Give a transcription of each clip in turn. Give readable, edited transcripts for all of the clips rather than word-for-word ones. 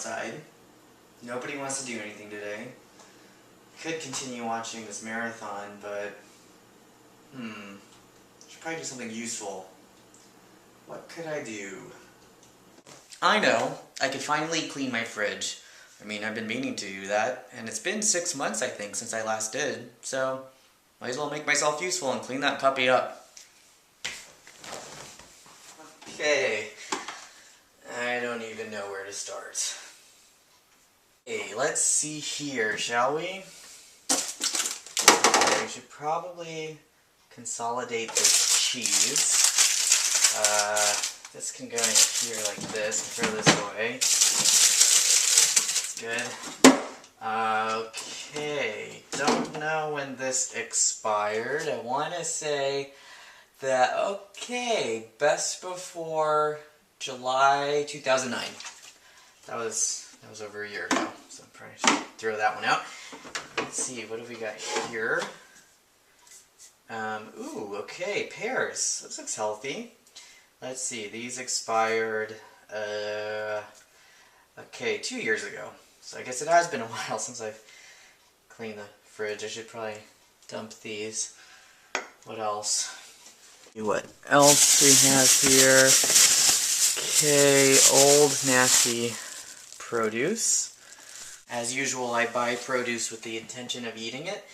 outside. Nobody wants to do anything today. Could continue watching this marathon, but should probably do something useful. What could I do? I know, I could finally clean my fridge. I mean, I've been meaning to do that, and it's been 6 months, I think, since I last did, so might as well make myself useful and clean that puppy up. Okay, I don't even know where to start. Hey, let's see here, shall we? Okay, we should probably consolidate this cheese. This can go in here like this. Throw this away. That's good. Okay, don't know when this expired. I want to say that, okay, best before July 2009. That was over a year ago, so I'm probably should throw that one out. Let's see, what have we got here? Ooh, okay, pears. This looks healthy. Let's see, these expired, okay, 2 years ago. So I guess it has been a while since I've cleaned the fridge. I should probably dump these. What else? What else we have here? Okay, old nasty produce. As usual, I buy produce with the intention of eating it,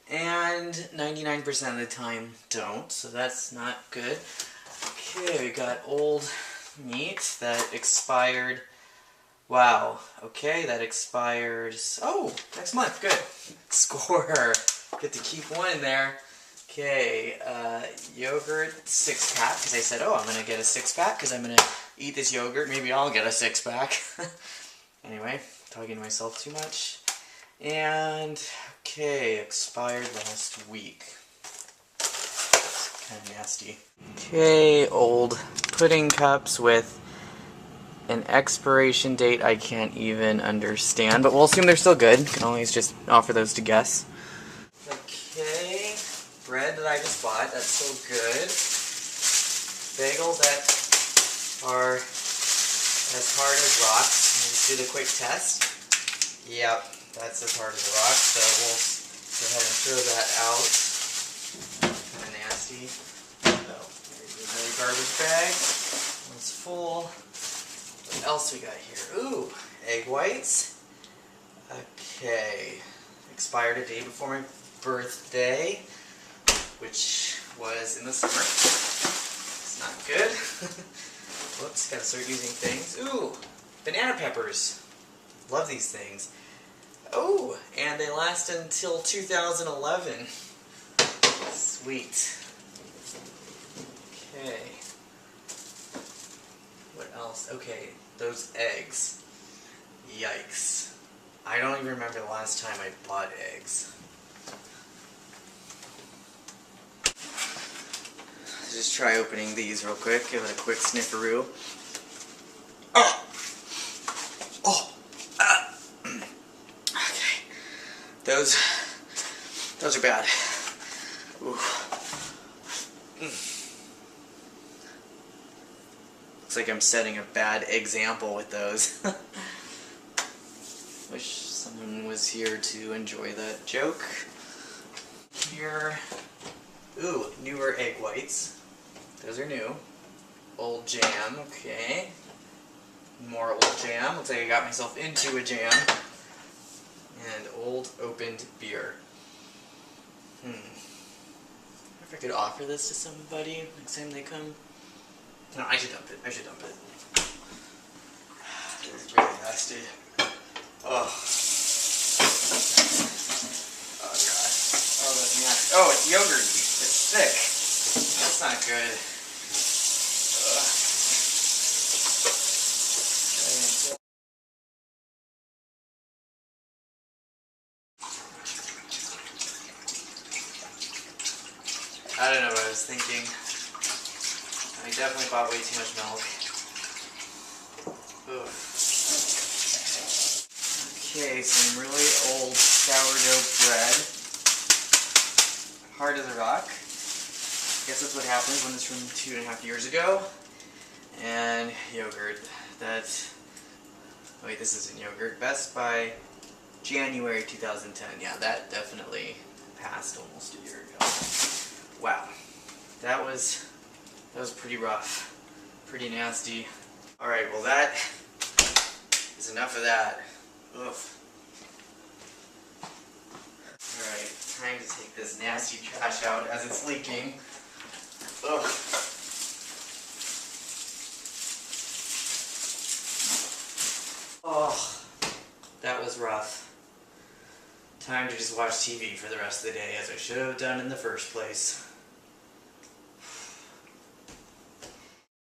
and 99% of the time don't, so that's not good. Okay, we got old meat that expired. Wow, okay, that expired. Oh, next month, good. Score. Get to keep one in there. Okay, yogurt 6-pack, because I said, oh, I'm going to get a 6-pack because I'm going to eat this yogurt. Maybe I'll get a 6-pack. Anyway, talking to myself too much. And, okay, expired last week. Kind of nasty. Okay, old pudding cups with an expiration date I can't even understand, but we'll assume they're still good. Can always just offer those to guess. Okay, bread that I just bought, that's still good. Bagels that are as hard as rocks. Let's do the quick test. Yep, that's as hard as a rock, so we'll go ahead and throw that out. Kind of nasty. So, here's another garbage bag. One's full. What else we got here? Ooh, egg whites. Okay, expired a day before my birthday, which was in the summer. It's not good. Whoops, gotta start using things. Ooh, banana peppers. Love these things. Oh, and they last until 2011. Sweet. Okay. What else? Okay, those eggs. Yikes. I don't even remember the last time I bought eggs. Let's just try opening these real quick. Give it a quick snifferoo. Oh! Oh! Okay. Those are bad. Ooh. Looks like I'm setting a bad example with those. Wish someone was here to enjoy that joke. Here. Ooh, newer egg whites. Those are new. Old jam, okay. More old jam. Looks like I got myself into a jam. And old opened beer. I wonder if I could offer this to somebody next time they come. No, I should dump it. I should dump it. It's really nasty. Oh. Oh god. Oh, that's nasty. Oh, it's yogurty. It's thick. That's not good. I don't know what I was thinking. I definitely bought way too much milk. Ugh. Okay, some really old sourdough bread. Hard as a rock. Guess that's what happens when it's from 2.5 years ago. And yogurt. That, Oh wait, this isn't yogurt. Best Buy, January 2010. Yeah, that definitely passed almost a year ago. Wow, that was pretty rough, pretty nasty. All right, well that is enough of that. Ugh. All right, time to take this nasty trash out as it's leaking. Ugh. Oh, that was rough. Time to just watch TV for the rest of the day, as I should have done in the first place.